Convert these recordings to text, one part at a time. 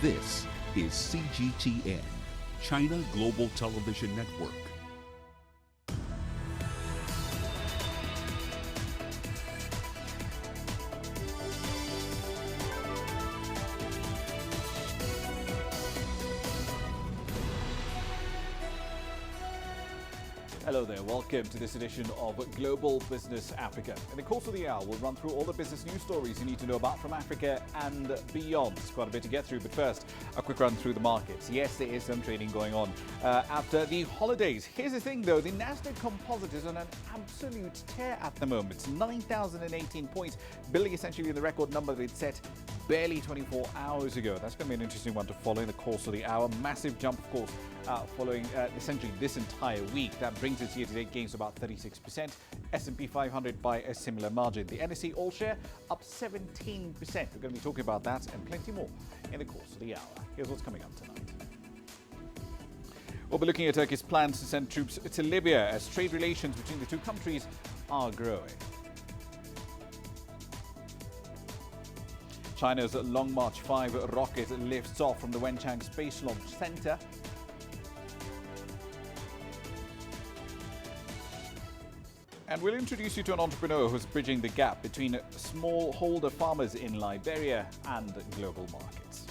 This is CGTN, China Global Television Network. Hello there, welcome to this edition of Global Business Africa. In the course of the hour, we'll run through all the business news stories you need to know about from Africa and beyond. It's quite a bit to get through, but first, a quick run through the markets. Yes, there is some trading going on after the holidays. Here's the thing though, the Nasdaq Composite is on an absolute tear at the moment. It's 9,018 points, building essentially the record number that it set barely 24 hours ago. That's going to be an interesting one to follow in the course of the hour. Massive jump, of course, following essentially this entire week. That brings its year-to-date gains to about 36%. S&P 500 by a similar margin. The NSE All Share up 17%. We're going to be talking about that and plenty more in the course of the hour. Here's what's coming up tonight. We'll be looking at Turkey's plans to send troops to Libya as trade relations between the two countries are growing. China's Long March 5 rocket lifts off from the Wenchang Space Launch Center. And we'll introduce you to an entrepreneur who's bridging the gap between smallholder farmers in Liberia and global markets.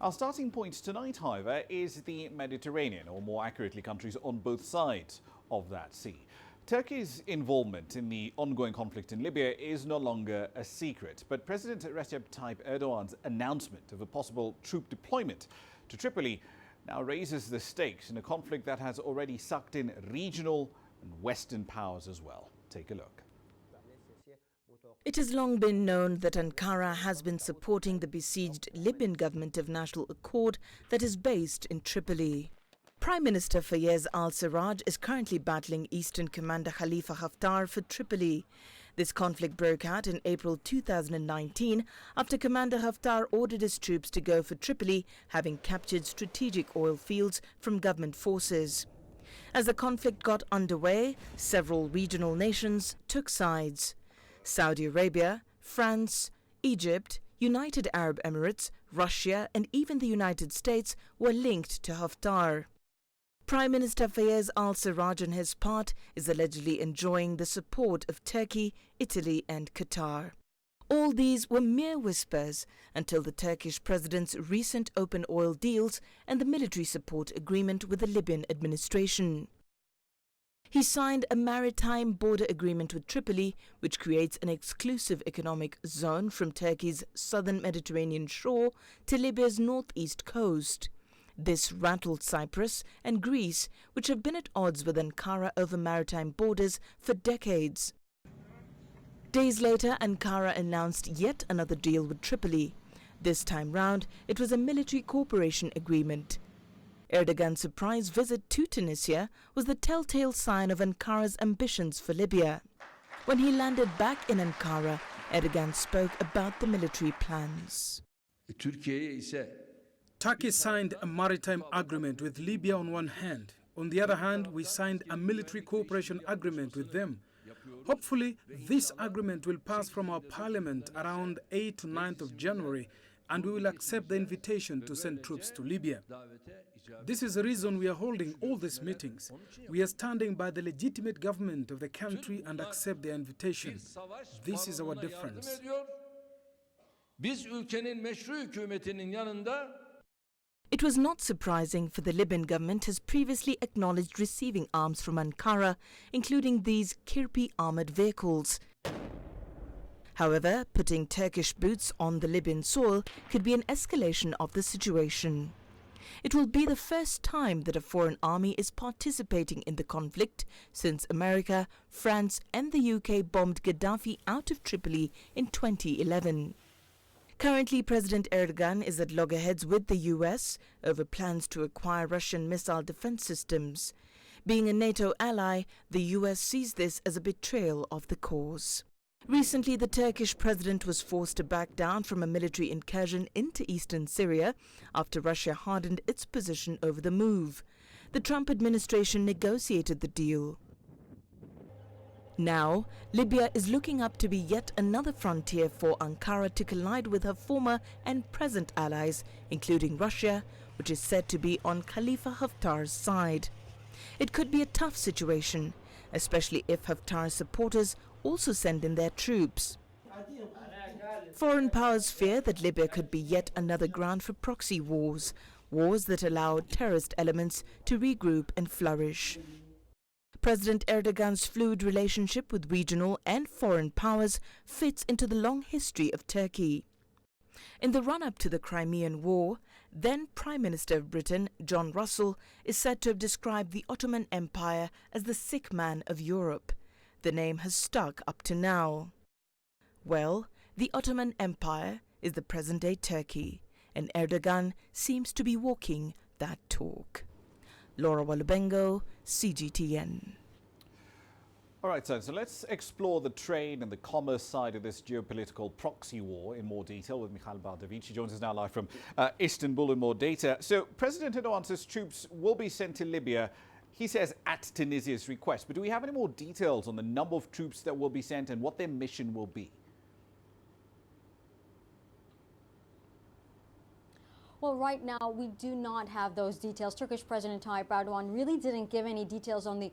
Our starting point tonight, however, is the Mediterranean, or more accurately, countries on both sides of that sea. Turkey's involvement in the ongoing conflict in Libya is no longer a secret, but President Recep Tayyip Erdogan's announcement of a possible troop deployment to Tripoli now raises the stakes in a conflict that has already sucked in regional and Western powers as well. Take a look. It has long been known that Ankara has been supporting the besieged Libyan government of national accord that is based in Tripoli. Prime Minister Fayez al-Sarraj is currently battling Eastern Commander Khalifa Haftar for Tripoli. This conflict broke out in April 2019 after Commander Haftar ordered his troops to go for Tripoli, having captured strategic oil fields from government forces. As the conflict got underway, several regional nations took sides. Saudi Arabia, France, Egypt, United Arab Emirates, Russia and even the United States were linked to Haftar. Prime Minister Fayez al-Sarraj on his part is allegedly enjoying the support of Turkey, Italy and Qatar. All these were mere whispers until the Turkish president's recent open oil deals and the military support agreement with the Libyan administration. He signed a maritime border agreement with Tripoli, which creates an exclusive economic zone from Turkey's southern Mediterranean shore to Libya's northeast coast. This rattled Cyprus and Greece, which have been at odds with Ankara over maritime borders for decades. Days later, Ankara announced yet another deal with Tripoli. This time round, it was a military cooperation agreement. Erdogan's surprise visit to Tunisia was the telltale sign of Ankara's ambitions for Libya. When he landed back in Ankara, Erdogan spoke about the military plans. Turkey signed a maritime agreement with Libya on one hand. On the other hand, we signed a military cooperation agreement with them. Hopefully, this agreement will pass from our parliament around 8th to 9th of January, and we will accept the invitation to send troops to Libya. This is the reason we are holding all these meetings. We are standing by the legitimate government of the country and accept their invitation. This is our difference. It was not surprising, for the Libyan government has previously acknowledged receiving arms from Ankara, including these Kirpi armoured vehicles. However, putting Turkish boots on the Libyan soil could be an escalation of the situation. It will be the first time that a foreign army is participating in the conflict since America, France and the UK bombed Gaddafi out of Tripoli in 2011. Currently, President Erdogan is at loggerheads with the US over plans to acquire Russian missile defense systems. Being a NATO ally, the US sees this as a betrayal of the cause. Recently, the Turkish president was forced to back down from a military incursion into eastern Syria after Russia hardened its position over the move. The Trump administration negotiated the deal. Now, Libya is looking up to be yet another frontier for Ankara to collide with her former and present allies, including Russia, which is said to be on Khalifa Haftar's side. It could be a tough situation, especially if Haftar's supporters also send in their troops. Foreign powers fear that Libya could be yet another ground for proxy wars, wars that allow terrorist elements to regroup and flourish. President Erdogan's fluid relationship with regional and foreign powers fits into the long history of Turkey. In the run-up to the Crimean War, then Prime Minister of Britain, John Russell, is said to have described the Ottoman Empire as the sick man of Europe. The name has stuck up to now. Well, the Ottoman Empire is the present-day Turkey, and Erdogan seems to be walking that talk. Laura Walubengo, CGTN. All right, so let's explore the trade and the commerce side of this geopolitical proxy war in more detail with Mikhail Baldavid. She joins us now live from Istanbul with more data. So President Erdogan says troops will be sent to Libya, he says at Tunisia's request. But do we have any more details on the number of troops that will be sent and what their mission will be? Well, right now, we do not have those details. Turkish President Tayyip Erdogan really didn't give any details on the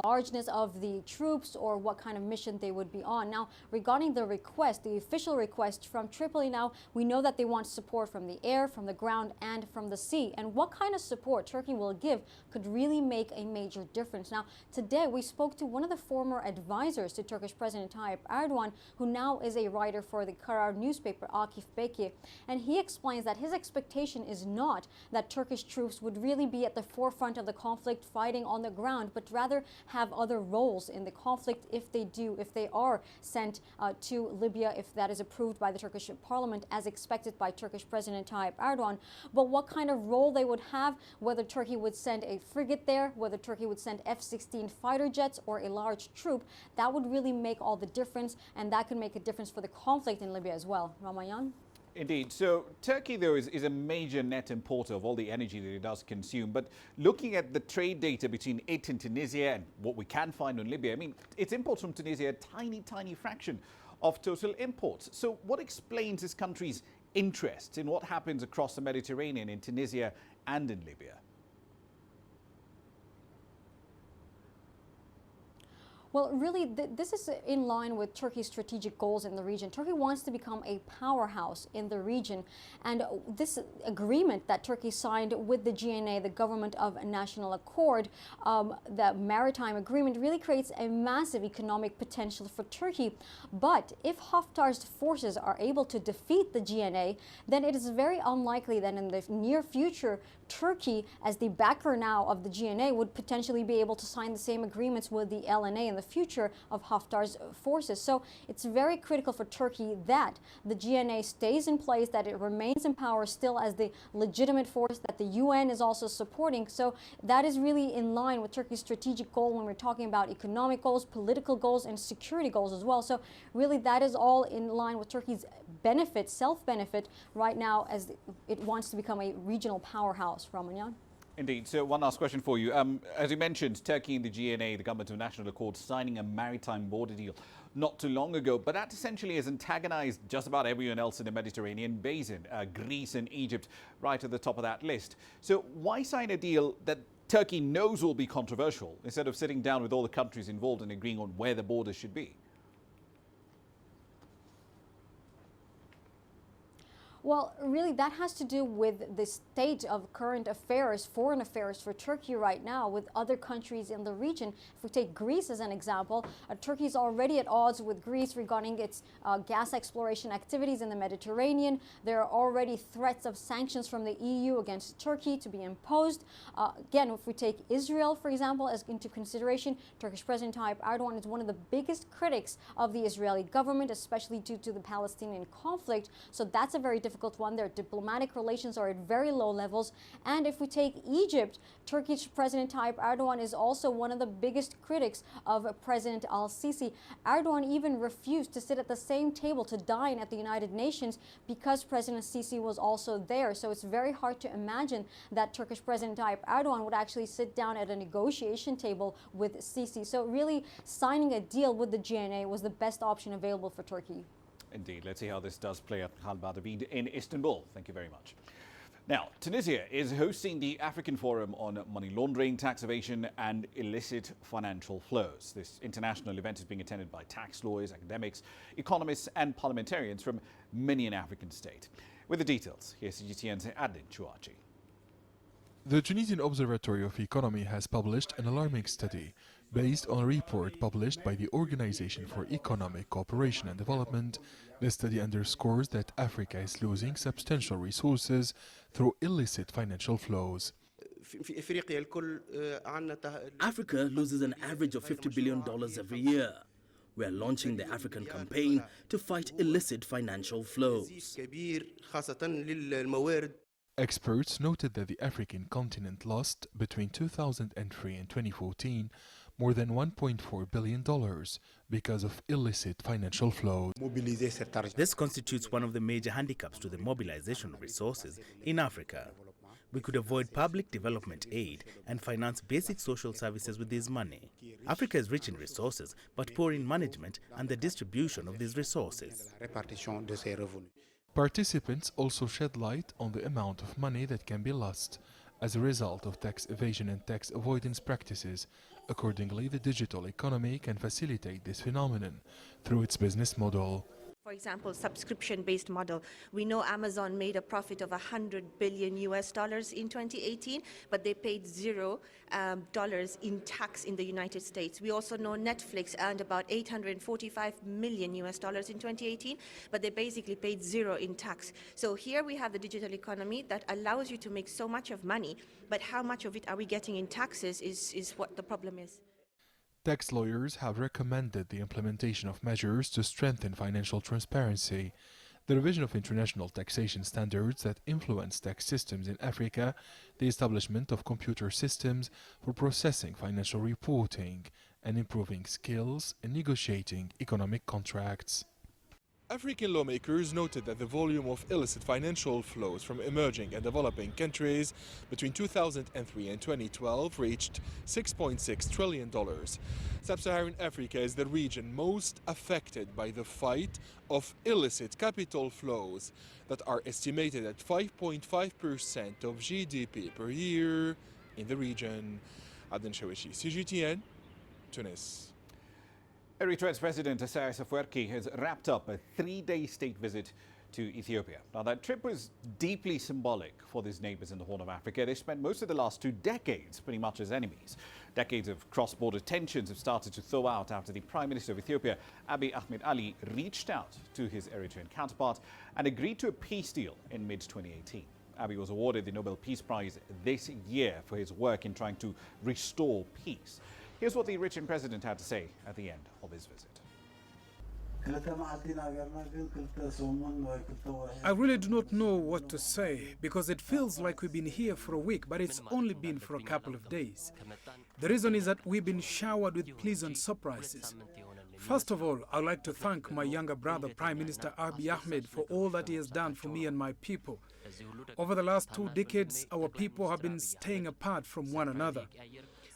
largeness of the troops or what kind of mission they would be on. Now, regarding the request, the official request from Tripoli now, we know that they want support from the air, from the ground, and from the sea. And what kind of support Turkey will give could really make a major difference. Now, today, we spoke to one of the former advisors to Turkish President Tayyip Erdogan, who now is a writer for the Karar newspaper, Akif Beki. And he explains that his expectation is not that Turkish troops would really be at the forefront of the conflict fighting on the ground, but rather have other roles in the conflict if they are sent to Libya, if that is approved by the Turkish parliament as expected by Turkish President Tayyip Erdogan. But what kind of role they would have, whether Turkey would send a frigate there, whether Turkey would send F-16 fighter jets or a large troop, that would really make all the difference, and that could make a difference for the conflict in Libya as well. Ramah Nyang? Indeed. So Turkey, though, is a major net importer of all the energy that it does consume. But looking at the trade data between it and Tunisia and what we can find on Libya, I mean, its imports from Tunisia are a tiny, tiny fraction of total imports. So what explains this country's interest in what happens across the Mediterranean in Tunisia and in Libya? Well, really, this is in line with Turkey's strategic goals in the region. Turkey wants to become a powerhouse in the region. And this agreement that Turkey signed with the GNA, the Government of National Accord, the maritime agreement, really creates a massive economic potential for Turkey. But if Haftar's forces are able to defeat the GNA, then it is very unlikely that in the near future, Turkey, as the backer now of the GNA, would potentially be able to sign the same agreements with the LNA in the future of Haftar's forces. So it's very critical for Turkey that the GNA stays in place, that it remains in power still as the legitimate force that the UN is also supporting. So that is really in line with Turkey's strategic goal when we're talking about economic goals, political goals, and security goals as well. So really that is all in line with Turkey's benefit, self-benefit right now as it wants to become a regional powerhouse. Ramah Nyang? Indeed. So one last question for you. As you mentioned, Turkey and the GNA, the Government of National Accord, signing a maritime border deal not too long ago. But that essentially has antagonized just about everyone else in the Mediterranean basin, Greece and Egypt, right at the top of that list. So why sign a deal that Turkey knows will be controversial instead of sitting down with all the countries involved and agreeing on where the borders should be? Well, really, that has to do with the state of current affairs, foreign affairs for Turkey right now with other countries in the region. If we take Greece as an example, Turkey is already at odds with Greece regarding its gas exploration activities in the Mediterranean. There are already threats of sanctions from the EU against Turkey to be imposed. Again, if we take Israel, for example, as into consideration, Turkish President Tayyip Erdogan is one of the biggest critics of the Israeli government, especially due to the Palestinian conflict. So that's a very difficult difficult one. Their diplomatic relations are at very low levels. And if we take Egypt, Turkish President Tayyip Erdogan is also one of the biggest critics of President al-Sisi. Erdogan even refused to sit at the same table to dine at the United Nations because President Sisi was also there. So it's very hard to imagine that Turkish President Tayyip Erdogan would actually sit down at a negotiation table with Sisi. So really signing a deal with the GNA was the best option available for Turkey. Indeed. Let's see how this does play out. Halba David in Istanbul. Thank you very much. Now, Tunisia is hosting the African Forum on Money Laundering, Tax Evasion and Illicit Financial Flows. This international event is being attended by tax lawyers, academics, economists and parliamentarians from many an African state. With the details, here's CGTN's Adlin Chouachi. The Tunisian Observatory of Economy has published an alarming study based on a report published by the Organization for Economic Cooperation and Development. The study underscores that Africa is losing substantial resources through illicit financial flows. Africa loses an average of $50 billion every year. We are launching the African campaign to fight illicit financial flows. Experts noted that the African continent lost between 2003 and 2014 more than $1.4 billion because of illicit financial flows. This constitutes one of the major handicaps to the mobilization of resources in Africa. We could avoid public development aid and finance basic social services with this money. Africa is rich in resources, but poor in management and the distribution of these resources. Participants also shed light on the amount of money that can be lost as a result of tax evasion and tax avoidance practices. Accordingly, the digital economy can facilitate this phenomenon through its business model. For example, subscription-based model. We know Amazon made a profit of $100 billion in 2018, but they paid $0 in tax in the United States. We also know Netflix earned about $845 million in 2018, but they basically paid $0 in tax. So here we have the digital economy that allows you to make so much of money, but how much of it are we getting in taxes is what the problem is. Tax lawyers have recommended the implementation of measures to strengthen financial transparency, the revision of international taxation standards that influence tax systems in Africa, the establishment of computer systems for processing financial reporting, and improving skills in negotiating economic contracts. African lawmakers noted that the volume of illicit financial flows from emerging and developing countries between 2003 and 2012 reached $6.6 trillion. Sub-Saharan Africa is the region most affected by the fight of illicit capital flows that are estimated at 5.5% of GDP per year in the region. Adnan Shawishi, CGTN, Tunis. Eritrea's President Isaias Afwerki has wrapped up a 3-day state visit to Ethiopia. Now, that trip was deeply symbolic for these neighbors in the Horn of Africa. They spent most of the last 2 decades pretty much as enemies. Decades of cross-border tensions have started to thaw out after the Prime Minister of Ethiopia, Abiy Ahmed Ali, reached out to his Eritrean counterpart and agreed to a peace deal in mid-2018. Abiy was awarded the Nobel Peace Prize this year for his work in trying to restore peace. Here's what the Eritrean president had to say at the end of his visit. I really do not know what to say because it feels like we've been here for a week, but it's only been for a couple of days. The reason is that we've been showered with pleasant surprises. First of all, I'd like to thank my younger brother, Prime Minister Abiy Ahmed, for all that he has done for me and my people. Over the last 2 decades, our people have been staying apart from one another.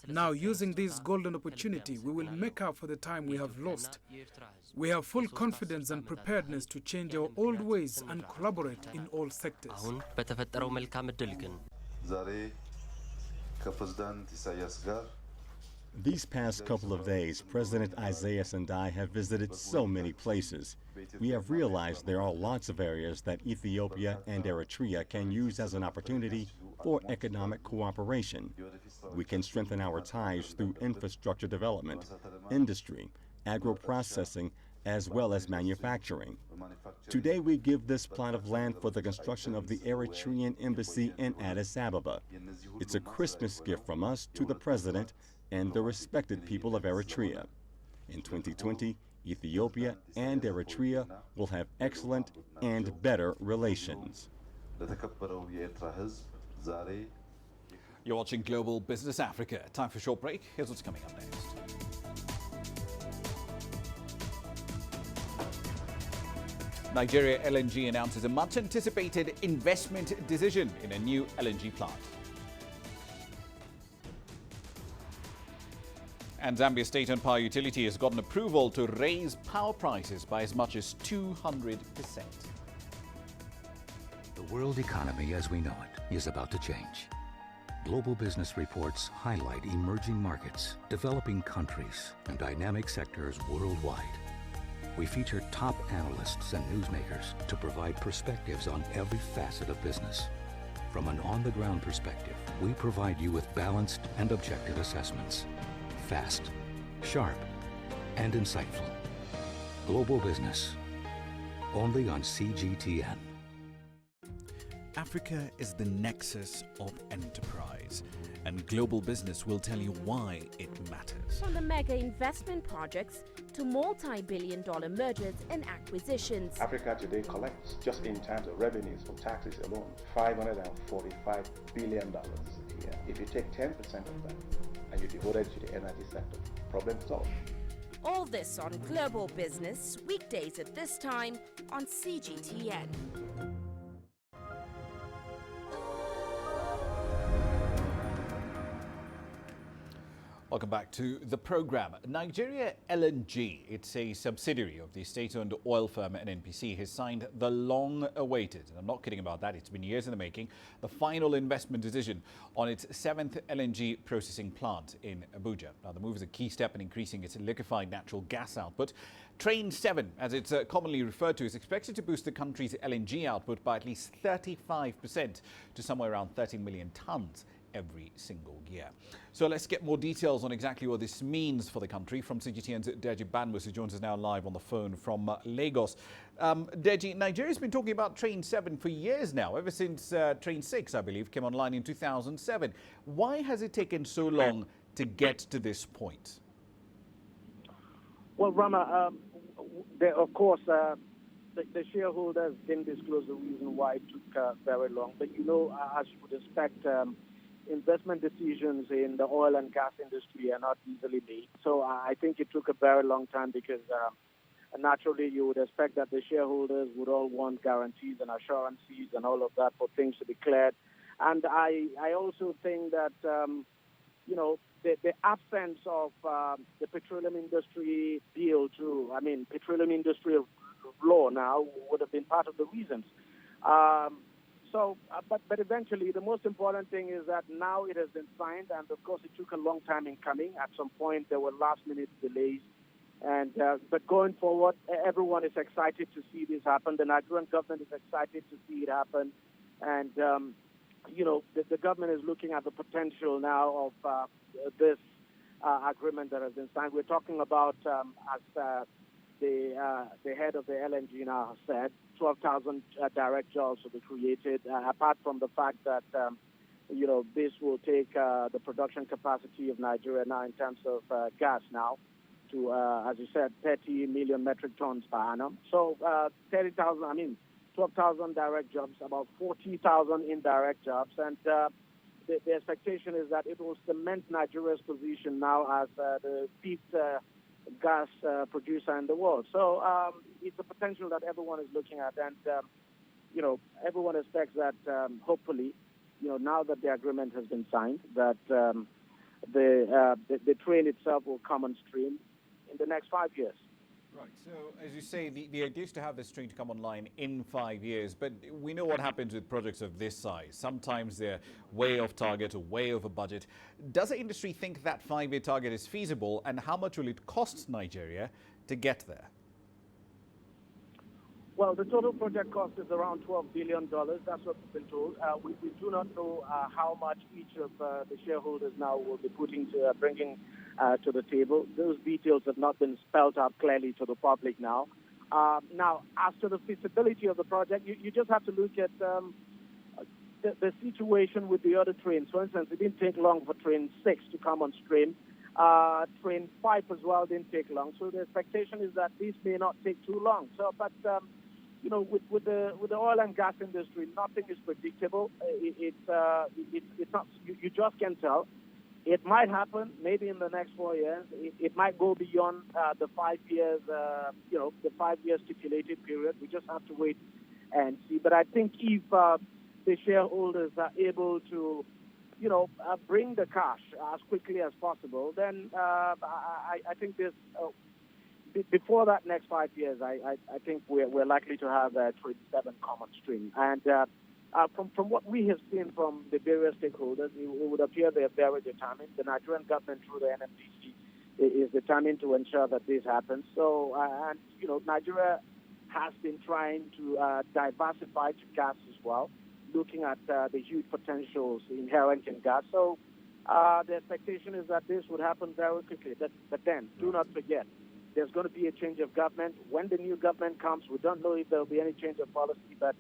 Now, using this golden opportunity, we will make up for the time we have lost. We have full confidence and preparedness to change our old ways and collaborate in all sectors. These past couple of days, President Isaias and I have visited so many places. We have realized there are lots of areas that Ethiopia and Eritrea can use as an opportunity for economic cooperation. We can strengthen our ties through infrastructure development, industry, agro-processing, as well as manufacturing. Today we give this plot of land for the construction of the Eritrean embassy in Addis Ababa. It's a Christmas gift from us to the President and the respected people of Eritrea. In 2020, Ethiopia and Eritrea will have excellent and better relations. You're watching Global Business Africa. Time for a short break. Here's what's coming up next. Nigeria LNG announces a much-anticipated investment decision in a new LNG plant. And Zambia's state-owned power utility has gotten approval to raise power prices by as much as 200%. The world economy as we know it is about to change. Global business reports highlight emerging markets, developing countries, and dynamic sectors worldwide. We feature top analysts and newsmakers to provide perspectives on every facet of business. From an on-the-ground perspective, we provide you with balanced and objective assessments. Fast, sharp, and insightful. Global Business, only on CGTN. Africa is the nexus of enterprise, and Global Business will tell you why it matters. From the mega investment projects to multi-billion-dollar mergers and acquisitions. Africa today collects, just in terms of revenues from taxes alone, $545 billion a year. If you take 10% of that and you devote it to the energy sector, problem solved. All this on Global Business, weekdays at this time on CGTN. Welcome back to the program. Nigeria LNG, it's a subsidiary of the state-owned oil firm NNPC, has signed the long-awaited, and I'm not kidding about that, it's been years in the making, the final investment decision on its 7th LNG processing plant in Abuja. Now, the move is a key step in increasing its liquefied natural gas output. Train 7, as it's commonly referred to, is expected to boost the country's LNG output by at least 35% to somewhere around 30 million tons every single year. So let's get more details on exactly what this means for the country from CGTN's Deji Banmus, who joins us now live on the phone from Lagos. Deji, Nigeria's been talking about Train 7 for years now, ever since Train 6, I believe, came online in 2007. Why has it taken so long to get to this point? Well, Ramah, of course, the shareholders didn't disclose the reason why it took very long. But, you know, as you would expect, investment decisions in the oil and gas industry are not easily made. So I think it took a very long time because naturally you would expect that the shareholders would all want guarantees and assurances and all of that for things to be cleared. And I also think that, you know, the absence of the petroleum industry deal too, I mean, petroleum industry law now would have been part of the reasons. But eventually, the most important thing is that now it has been signed, and of course, it took a long time in coming. At some point, there were last-minute delays, and but going forward, everyone is excited to see this happen. The Nigerian government is excited to see it happen, and you know, the government is looking at the potential now of this agreement that has been signed. We're talking about, as the head of the LNG now said, 12,000 direct jobs will be created, apart from the fact that, you know, this will take the production capacity of Nigeria now in terms of gas now to, as you said, 30 million metric tons per annum. So 12,000 direct jobs, about 40,000 indirect jobs. And the expectation is that it will cement Nigeria's position now as the fifth gas producer in the world. So it's a potential that everyone is looking at, and you know, everyone expects that hopefully, you know, now that the agreement has been signed, that the train itself will come on stream in the next 5 years. Right. So, as you say, the idea is to have this train to come online in 5 years, but we know what happens with projects of this size. Sometimes they're way off target or way over budget. Does the industry think that 5-year target is feasible, and how much will it cost Nigeria to get there? Well, the total project cost is around $12 billion. That's what we've been told. We do not know how much each of the shareholders now will be bringing to the table. Those details have not been spelled out clearly to the public now. Now, as to the feasibility of the project, you just have to look at the situation with the other trains. For instance, it didn't take long for Train 6 to come on stream. Train 5 as well didn't take long. So the expectation is that this may not take too long. So, but you know, with the oil and gas industry, nothing is predictable. It's not. You just can't tell. It might happen maybe in the next 4 years. It might go beyond the 5 years. You know, the 5 year stipulated period. We just have to wait and see. But I think if the shareholders are able to, you know, bring the cash as quickly as possible, then I think this. Before that next 5 years, I think we're likely to have a Train 7 common stream. And from what we have seen from the various stakeholders, it would appear they are very determined. The Nigerian government, through the NMDC, is determined to ensure that this happens. So, and you know, Nigeria has been trying to diversify to gas as well, looking at the huge potentials inherent in gas. So, the expectation is that this would happen very quickly. But then, do not forget, there's going to be a change of government. When the new government comes, we don't know if there will be any change of policy, but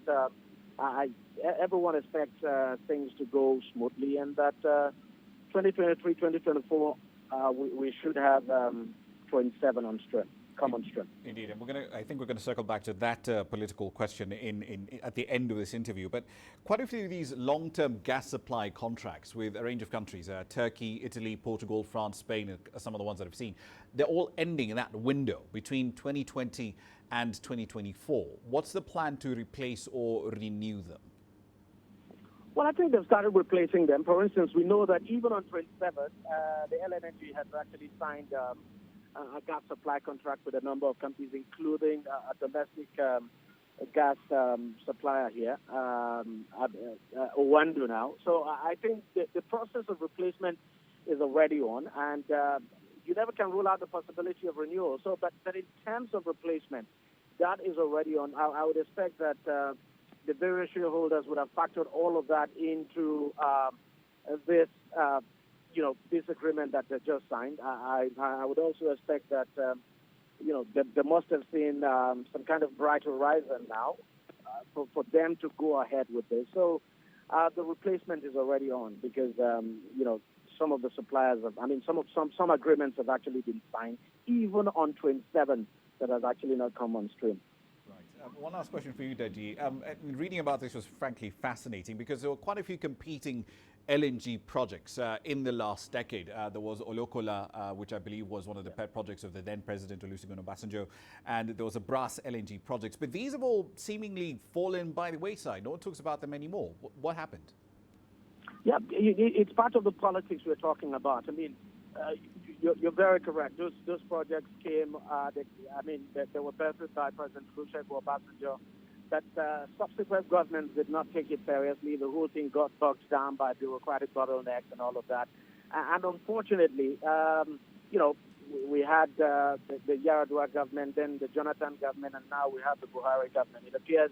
everyone expects things to go smoothly, and that 2023, 2024, we should have Train 7 on stream, common stream. Indeed, and I think we're going to circle back to that political question at the end of this interview. But quite a few of these long-term gas supply contracts with a range of countries, Turkey, Italy, Portugal, France, Spain, some of the ones that I've seen, they're all ending in that window between 2020 and 2024. What's the plan to replace or renew them? Well, I think they've started replacing them. For instance, we know that even on Train 7, the LNG has actually signed a gas supply contract with a number of companies, including a domestic gas supplier here, Owandu now. So I think the process of replacement is already on, and you never can rule out the possibility of renewal. So, but in terms of replacement, that is already on. I would expect that the various shareholders would have factored all of that into this, you know, this agreement that they just signed. I would also expect that, you know, they must have seen some kind of bright horizon now for them to go ahead with this. So the replacement is already on because, you know, some of the suppliers some agreements have actually been signed, even on Train 7 that has actually not come on stream. One last question for you, Deji. Reading about this was frankly fascinating because there were quite a few competing LNG projects in the last decade. There was Olokola, which I believe was one of the pet projects of the then President Olusegun Obasanjo, and there was a Brass LNG projects. But these have all seemingly fallen by the wayside. No one talks about them anymore. What happened? Yeah, it's part of the politics we're talking about. I mean, you're very correct. Those projects came, they were birthed by President Olusegun Obasanjo, but subsequent governments did not take it seriously. The whole thing got bogged down by bureaucratic bottlenecks and all of that. And unfortunately, you know, we had the Yar'Adua government, then the Jonathan government, and now we have the Buhari government. It appears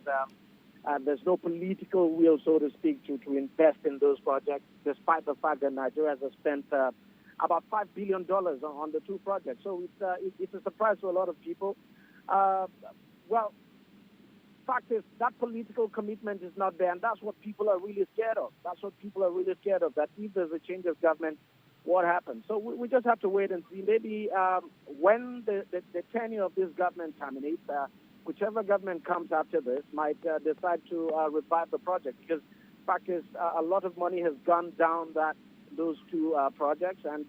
there's no political will, so to speak, to invest in those projects, despite the fact that Nigeria has spent about $5 billion on the two projects. So it's a surprise to a lot of people. Well, fact is that political commitment is not there, and that's what people are really scared of. That if there's a change of government, what happens? So we just have to wait and see. Maybe when the tenure of this government terminates, whichever government comes after this might decide to revive the project, because fact is a lot of money has gone down those two projects, and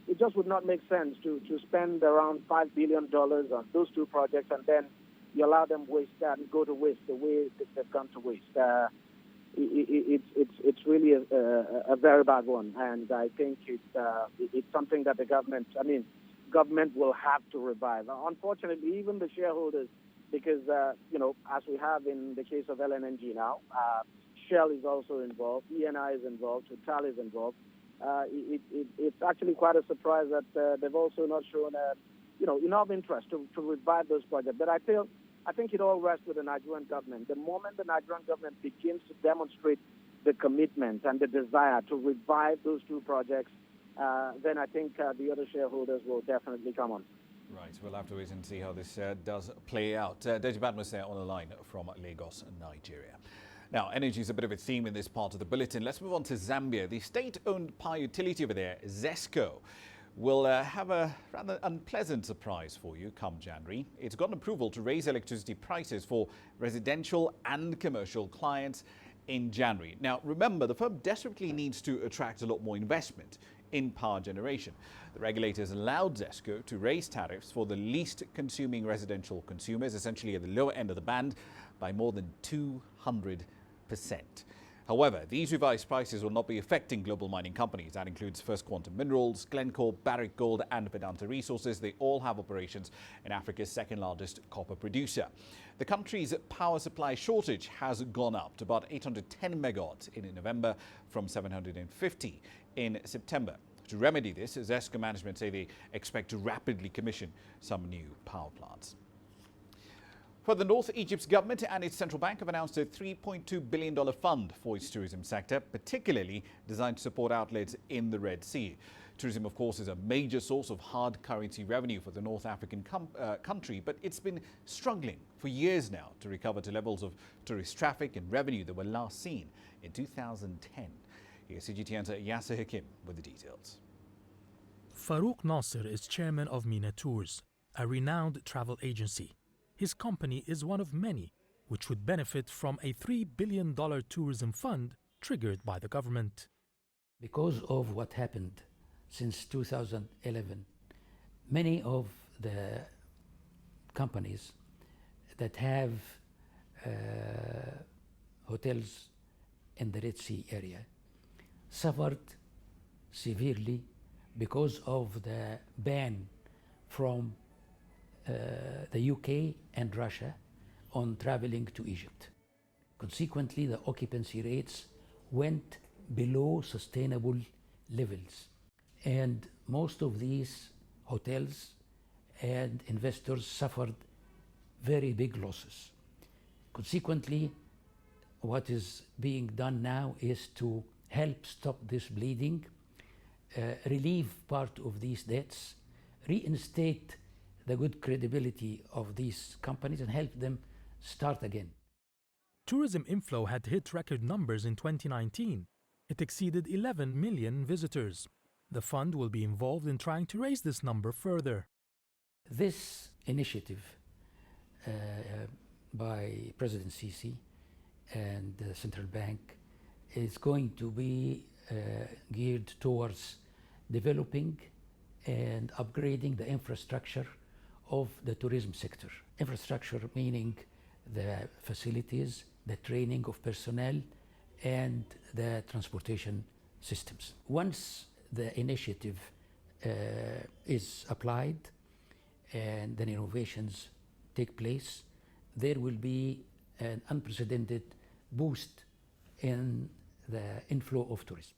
it just would not make sense to spend around $5 billion on those two projects and then you allow them go to waste the way they've gone to waste. It's really a very bad one, and I think it's something that the government will have to revive. Unfortunately, even the shareholders, because you know, as we have in the case of LNG now, Shell is also involved, ENI is involved, Total is involved. It's actually quite a surprise that they've also not shown enough interest to revive those projects. But I think it all rests with the Nigerian government. The moment the Nigerian government begins to demonstrate the commitment and the desire to revive those two projects, then I think the other shareholders will definitely come on. Right, we'll have to wait and see how this does play out. Deji Badmus there on the line from Lagos, Nigeria. Now, energy is a bit of a theme in this part of the bulletin. Let's move on to Zambia. The state-owned power utility over there, ZESCO, will have a rather unpleasant surprise for you come January. It's gotten approval to raise electricity prices for residential and commercial clients in January. Now, remember, the firm desperately needs to attract a lot more investment in power generation. The regulators allowed ZESCO to raise tariffs for the least consuming residential consumers, essentially at the lower end of the band, by more than 200%. However, these revised prices will not be affecting global mining companies. That includes First Quantum Minerals, Glencore, Barrick Gold and Vedanta Resources. They all have operations in Africa's second largest copper producer. The country's power supply shortage has gone up to about 810 megawatts in November from 750 in September. To remedy this, ZESCO management say they expect to rapidly commission some new power plants. Further north, Egypt's government and its central bank have announced a $3.2 billion fund for its tourism sector, particularly designed to support outlets in the Red Sea. Tourism, of course, is a major source of hard currency revenue for the North African country, but it's been struggling for years now to recover to levels of tourist traffic and revenue that were last seen in 2010. Here's CGT anchor Yasser Hakim with the details. Farouk Nasser is chairman of Mina Tours, a renowned travel agency. His company is one of many which would benefit from a $3 billion tourism fund triggered by the government. Because of what happened since 2011, many of the companies that have hotels in the Red Sea area suffered severely because of the ban from the UK and Russia on traveling to Egypt. Consequently, the occupancy rates went below sustainable levels, and most of these hotels and investors suffered very big losses. Consequently, what is being done now is to help stop this bleeding, relieve part of these debts, reinstate the good credibility of these companies and help them start again. Tourism inflow had hit record numbers in 2019. It exceeded 11 million visitors. The fund will be involved in trying to raise this number further. This initiative by President Sisi and the central bank is going to be geared towards developing and upgrading the infrastructure of the tourism sector. Infrastructure meaning the facilities, the training of personnel, and the transportation systems. Once the initiative is applied and the innovations take place, there will be an unprecedented boost in the inflow of tourism.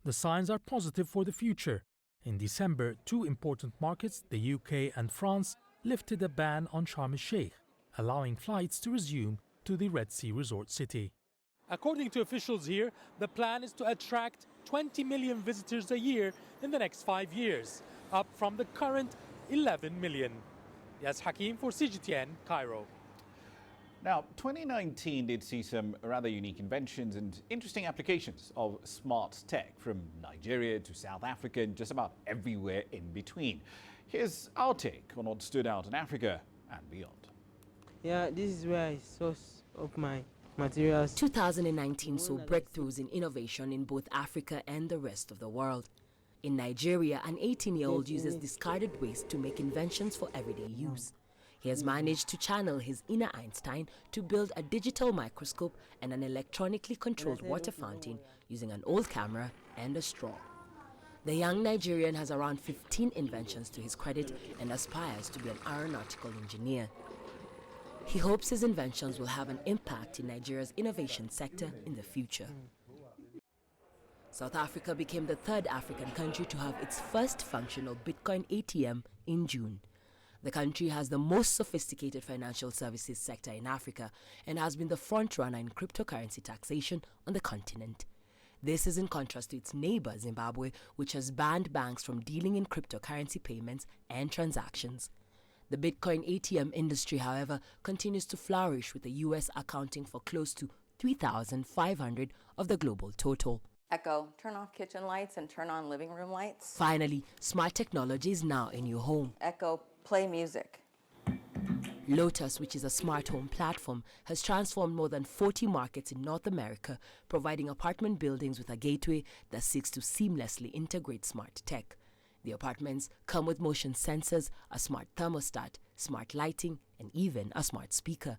The signs are positive for the future. In December, two important markets, the UK and France, lifted a ban on Sharm el-Sheikh, allowing flights to resume to the Red Sea resort city. According to officials here, the plan is to attract 20 million visitors a year in the next 5 years, up from the current 11 million. Yas Hakim for CGTN, Cairo. Now, 2019 did see some rather unique inventions and interesting applications of smart tech from Nigeria to South Africa and just about everywhere in between. Here's our take on what stood out in Africa and beyond. Yeah, this is where I source of my materials. 2019 saw breakthroughs in innovation in both Africa and the rest of the world. In Nigeria, an 18-year-old uses discarded waste to make inventions for everyday use. He has managed to channel his inner Einstein to build a digital microscope and an electronically controlled water fountain using an old camera and a straw. The young Nigerian has around 15 inventions to his credit and aspires to be an aeronautical engineer. He hopes his inventions will have an impact in Nigeria's innovation sector in the future. South Africa became the third African country to have its first functional Bitcoin ATM in June. The country has the most sophisticated financial services sector in Africa and has been the front-runner in cryptocurrency taxation on the continent. This is in contrast to its neighbor, Zimbabwe, which has banned banks from dealing in cryptocurrency payments and transactions. The Bitcoin ATM industry, however, continues to flourish, with the US accounting for close to 3,500 of the global total. Echo, turn off kitchen lights and turn on living room lights. Finally, smart technology is now in your home. Echo, play music. Lotus, which is a smart home platform, has transformed more than 40 markets in North America, providing apartment buildings with a gateway that seeks to seamlessly integrate smart tech. The apartments come with motion sensors, a smart thermostat, smart lighting, and even a smart speaker.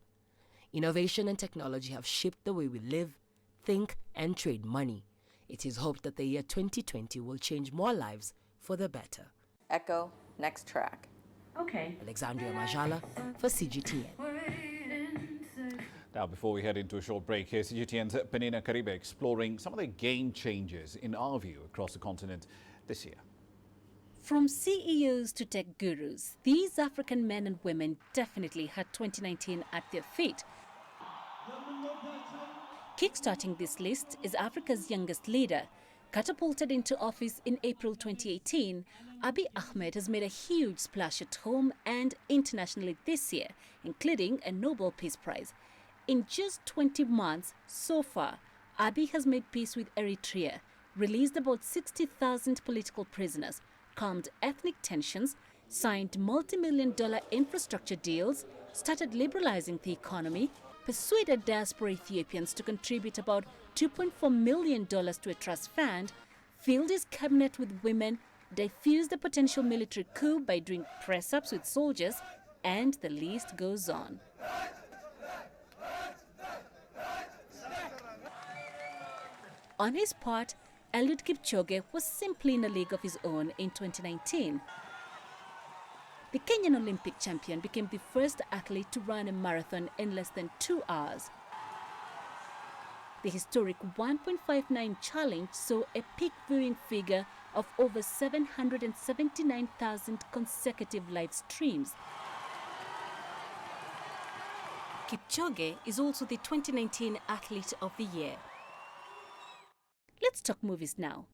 Innovation and technology have shaped the way we live, think, and trade money. It is hoped that the year 2020 will change more lives for the better. Echo, next track. Okay. Alexandria Majala for CGTN. Now, before we head into a short break, here's CGTN's Penina Karibe exploring some of the game changers, in our view, across the continent this year. From CEOs to tech gurus, these African men and women definitely had 2019 at their feet. Kickstarting this list is Africa's youngest leader. Catapulted into office in April 2018, Abiy Ahmed has made a huge splash at home and internationally this year, including a Nobel Peace Prize. In just 20 months so far, Abiy has made peace with Eritrea, released about 60,000 political prisoners, calmed ethnic tensions, signed multi-million-dollar infrastructure deals, started liberalizing the economy, persuaded diaspora Ethiopians to contribute about $2.4 million to a trust fund, filled his cabinet with women, diffused a potential military coup by doing press-ups with soldiers, and the list goes on. On his part, Eliud Kipchoge was simply in a league of his own in 2019. The Kenyan Olympic champion became the first athlete to run a marathon in less than 2 hours. The historic 1.59 challenge saw a peak viewing figure of over 779,000 consecutive live streams. Kipchoge is also the 2019 Athlete of the Year. Let's talk movies now.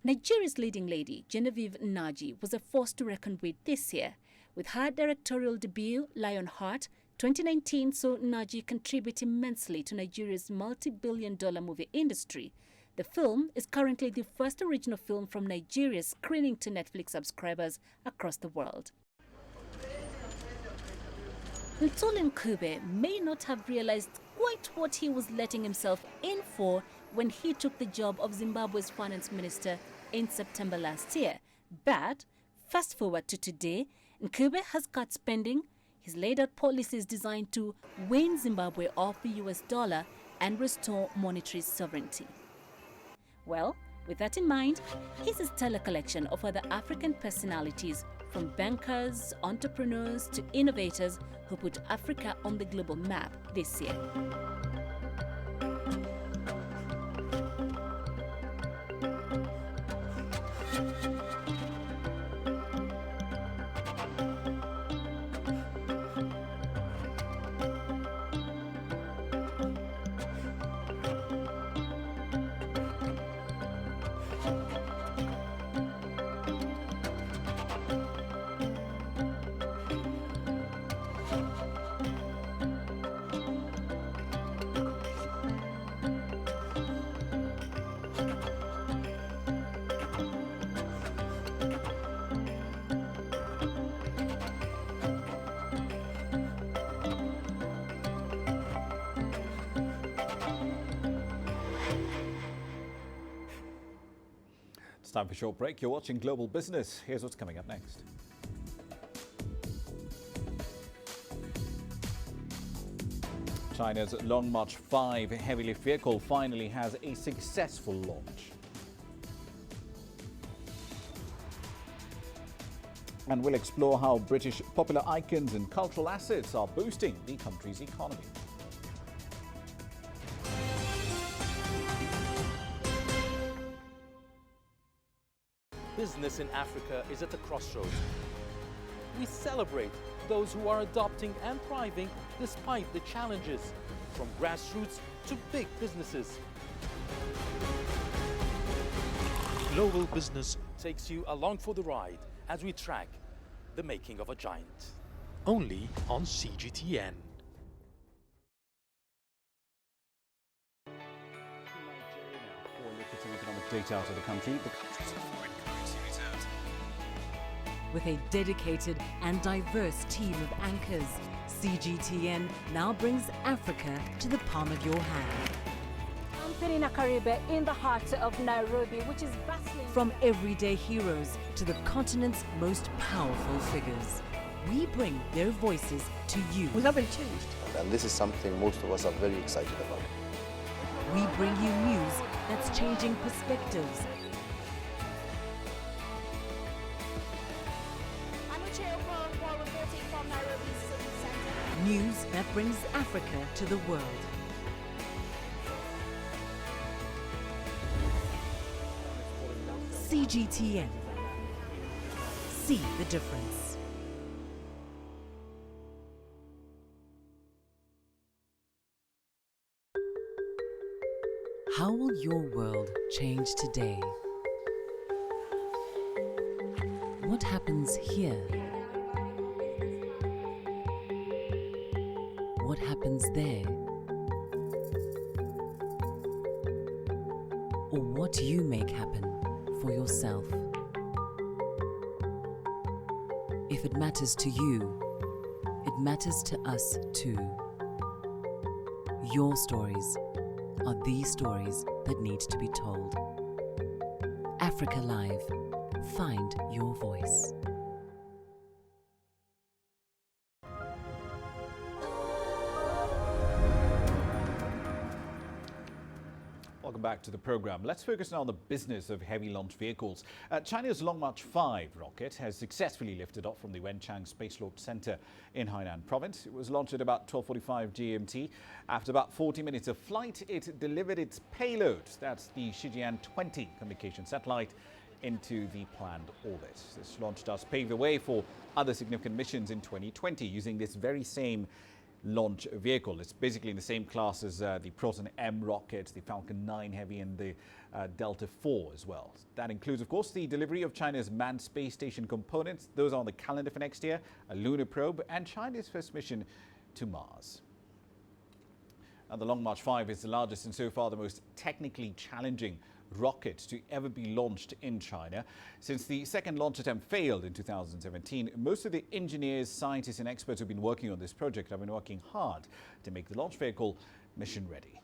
Nigeria's leading lady, Genevieve Nnaji, was a force to reckon with this year. With her directorial debut, Lionheart, 2019 saw Nnaji contribute immensely to Nigeria's multi-billion-dollar movie industry. The film is currently the first original film from Nigeria screening to Netflix subscribers across the world. Ntuli Nkube may not have realized quite what he was letting himself in for when he took the job of Zimbabwe's finance minister in September last year. But fast forward to today, Nkube has cut spending. He's laid out policies designed to wean Zimbabwe off the US dollar and restore monetary sovereignty. Well, with that in mind, here's a stellar collection of other African personalities, from bankers, entrepreneurs to innovators, who put Africa on the global map this year. It's time for a short break. You're watching Global Business. Here's what's coming up next. China's Long March 5 heavy lift vehicle finally has a successful launch. And we'll explore how British popular icons and cultural assets are boosting the country's economy. Business in Africa is at a crossroads. We celebrate those who are adopting and thriving despite the challenges, from grassroots to big businesses. Global Business takes you along for the ride as we track the making of a giant. Only on CGTN. data to the country. The country's foreign currency reserves. With a dedicated and diverse team of anchors, CGTN now brings Africa to the palm of your hand. I'm Penina Karibe in the heart of Nairobi, which is bustling. From everyday heroes to the continent's most powerful figures, we bring their voices to you. We haven't changed. And this is something most of us are very excited about. We bring you news that's changing perspectives. I'm Uche reporting from Nairobi City Center. News that brings Africa to the world. CGTN. See the difference. How will your world change today? What happens here? What happens there? Or what do you make happen for yourself? If it matters to you, it matters to us too. Your stories are the stories that need to be told. Africa Live. Find your voice. Welcome back to the program. Let's focus now on the business of heavy launch vehicles. China's Long March 5 rocket has successfully lifted off from the Wenchang Space Launch Center in Hainan Province. It was launched at about 12:45 GMT. After about 40 minutes of flight, it delivered its payload. That's the Shijian-20 communication satellite into the planned orbit. This launch does pave the way for other significant missions in 2020 using this very same launch vehicle. It's basically in the same class as the Proton M rocket, the Falcon 9 Heavy and the Delta IV as well. That includes, of course, the delivery of China's manned space station components. Those are on the calendar for next year, a lunar probe and China's first mission to Mars. And the Long March 5 is the largest and so far the most technically challenging rocket to ever be launched in China. Since the second launch attempt failed in 2017, most of the engineers, scientists and experts who've been working on this project have been working hard to make the launch vehicle mission ready.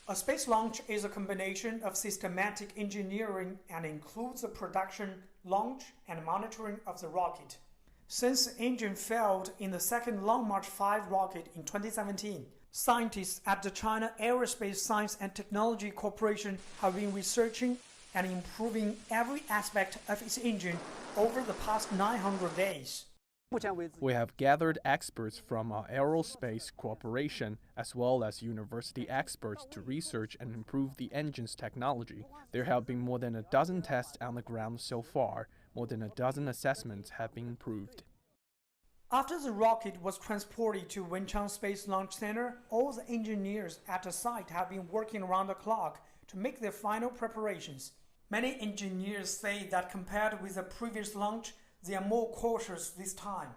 A space launch is a combination of systematic engineering and includes the production, launch and monitoring of the rocket. Since the engine failed in the second Long March 5 rocket in 2017, scientists at the China Aerospace Science and Technology Corporation have been researching and improving every aspect of its engine over the past 900 days. We have gathered experts from our aerospace corporation as well as university experts to research and improve the engine's technology. There have been more than a dozen tests on the ground so far. More than a dozen assessments have been improved. After the rocket was transported to Wenchang Space Launch Center, all the engineers at the site have been working around the clock to make their final preparations. Many engineers say that compared with the previous launch, they are more cautious this time.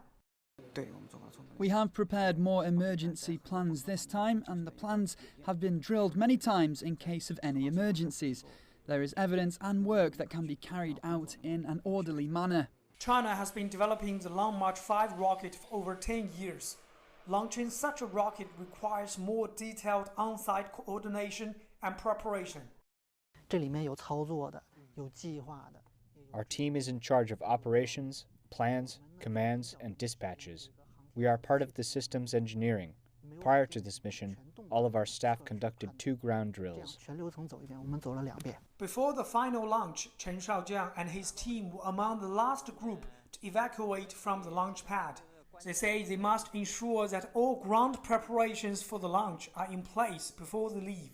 We have prepared more emergency plans this time, and the plans have been drilled many times in case of any emergencies. There is evidence and work that can be carried out in an orderly manner. China has been developing the Long March 5 rocket for over 10 years. Launching such a rocket requires more detailed on-site coordination and preparation. Our team is in charge of operations, plans, commands, and dispatches. We are part of the systems engineering. Prior to this mission, all of our staff conducted 2 ground drills. Before the final launch, Chen Shaojiang and his team were among the last group to evacuate from the launch pad. They say they must ensure that all ground preparations for the launch are in place before they leave.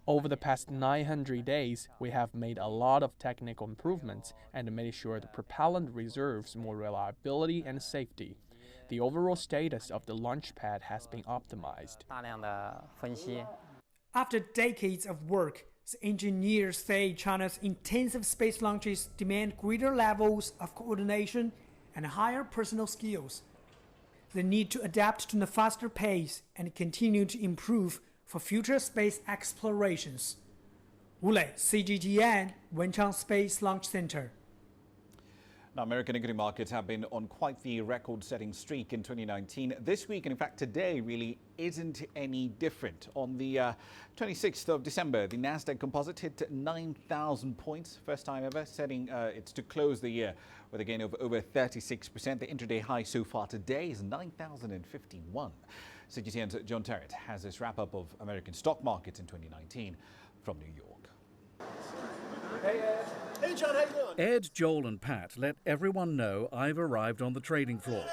Over the past 900 days, we have made a lot of technical improvements and made sure the propellant reserves more reliability and safety. The overall status of the launch pad has been optimized. After decades of work, the engineers say China's intensive space launches demand greater levels of coordination and higher personal skills. They need to adapt to the faster pace and continue to improve for future space explorations. Wu Lei, CGTN, Wenchang Space Launch Center. Now, American equity markets have been on quite the record-setting streak in 2019. This week, and in fact today, really isn't any different. On the 26th of December, the Nasdaq Composite hit 9,000 points, first time ever, setting it's to close the year with a gain of over 36%. The intraday high so far today is 9,051. CGTN's John Terrett has this wrap-up of American stock markets in 2019 from New York. Hey, John, how you doing? Ed, Joel and Pat let everyone know I've arrived on the trading floor.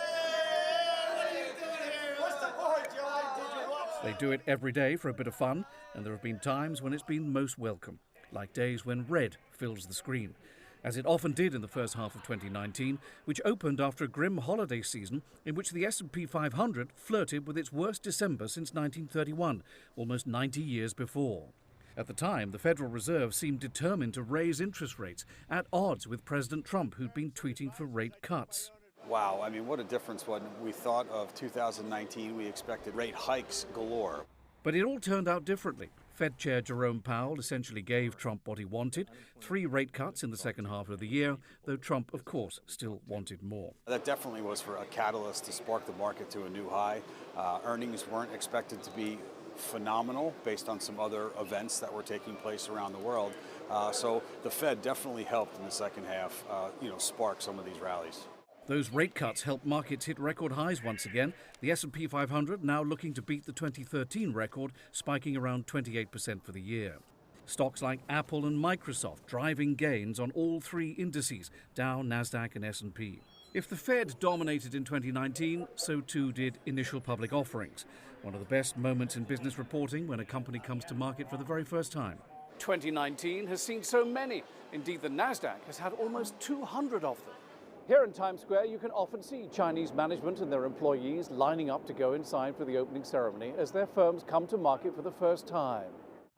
They do it every day for a bit of fun, and there have been times when it's been most welcome, like days when red fills the screen, as it often did in the first half of 2019, which opened after a grim holiday season in which the S&P 500 flirted with its worst December since 1931, almost 90 years before. At the time, the Federal Reserve seemed determined to raise interest rates, at odds with President Trump, who'd been tweeting for rate cuts. Wow, I mean, what a difference when we thought of 2019. We expected rate hikes galore. But it all turned out differently. Fed Chair Jerome Powell essentially gave Trump what he wanted, 3 rate cuts in the second half of the year, though Trump, of course, still wanted more. That definitely was for a catalyst to spark the market to a new high. Earnings weren't expected to be phenomenal based on some other events that were taking place around the world. So the Fed definitely helped in the second half, spark some of these rallies. Those rate cuts helped markets hit record highs once again. The S&P 500 now looking to beat the 2013 record, spiking around 28% for the year. Stocks like Apple and Microsoft driving gains on all 3 indices, Dow, Nasdaq and S&P. If the Fed dominated in 2019, so too did initial public offerings. One of the best moments in business reporting when a company comes to market for the very first time. 2019 has seen so many. Indeed, the Nasdaq has had almost 200 of them. Here in Times Square, you can often see Chinese management and their employees lining up to go inside for the opening ceremony as their firms come to market for the first time.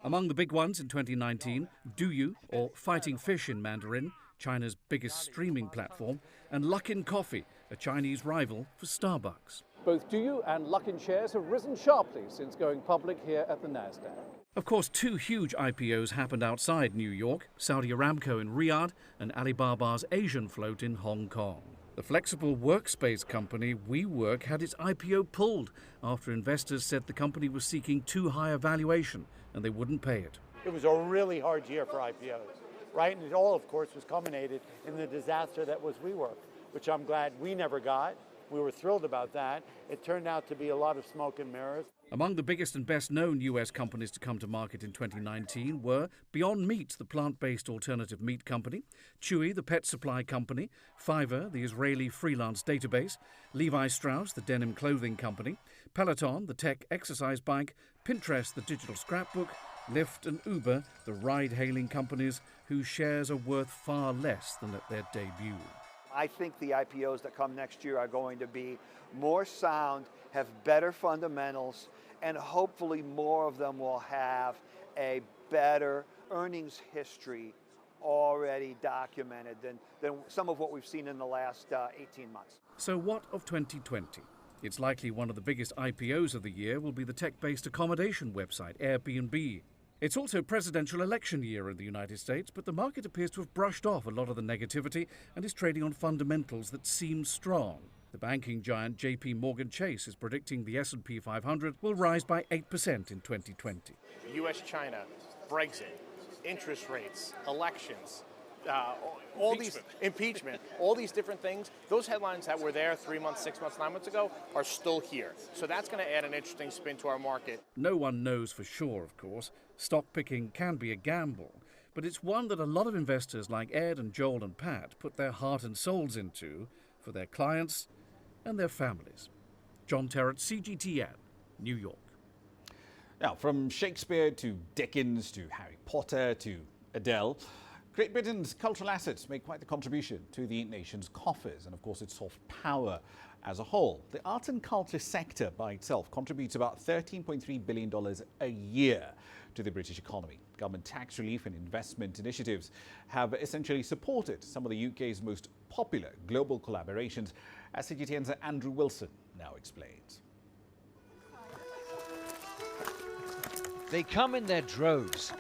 Among the big ones in 2019, Douyu, or Fighting Fish in Mandarin, China's biggest streaming platform, and Luckin Coffee, a Chinese rival for Starbucks. Both Douyu and Luckin shares have risen sharply since going public here at the Nasdaq. Of course, 2 huge IPOs happened outside New York, Saudi Aramco in Riyadh and Alibaba's Asian float in Hong Kong. The flexible workspace company WeWork had its IPO pulled after investors said the company was seeking too high a valuation and they wouldn't pay it. It was a really hard year for IPOs, right? And it all, of course, was culminated in the disaster that was WeWork, which I'm glad we never got. We were thrilled about that. It turned out to be a lot of smoke and mirrors. Among the biggest and best-known U.S. companies to come to market in 2019 were Beyond Meat, the plant-based alternative meat company, Chewy, the pet supply company, Fiverr, the Israeli freelance database, Levi Strauss, the denim clothing company, Peloton, the tech exercise bike, Pinterest, the digital scrapbook, Lyft and Uber, the ride-hailing companies whose shares are worth far less than at their debut. I think the IPOs that come next year are going to be more sound, have better fundamentals, and hopefully more of them will have a better earnings history already documented than some of what we've seen in the last 18 months. So what of 2020? It's likely one of the biggest IPOs of the year will be the tech-based accommodation website Airbnb. It's also presidential election year in the United States, but the market appears to have brushed off a lot of the negativity and is trading on fundamentals that seem strong. The banking giant JP Morgan Chase is predicting the S&P 500 will rise by 8% in 2020. US-China, Brexit, interest rates, elections, impeachment, all these different things, those headlines that were there 3 months, 6 months, 9 months ago are still here. So that's going to add an interesting spin to our market. No one knows for sure, of course. Stock picking can be a gamble, but it's one that a lot of investors like Ed and Joel and Pat put their heart and souls into for their clients and their families. John Terrett, CGTN, New York. Now, from Shakespeare to Dickens to Harry Potter to Adele, Great Britain's cultural assets make quite the contribution to the nation's coffers and, of course, its soft power as a whole. The arts and culture sector by itself contributes about $13.3 billion a year to the British economy. Government tax relief and investment initiatives have essentially supported some of the UK's most popular global collaborations, as CGTN's Andrew Wilson now explains. They come in their droves.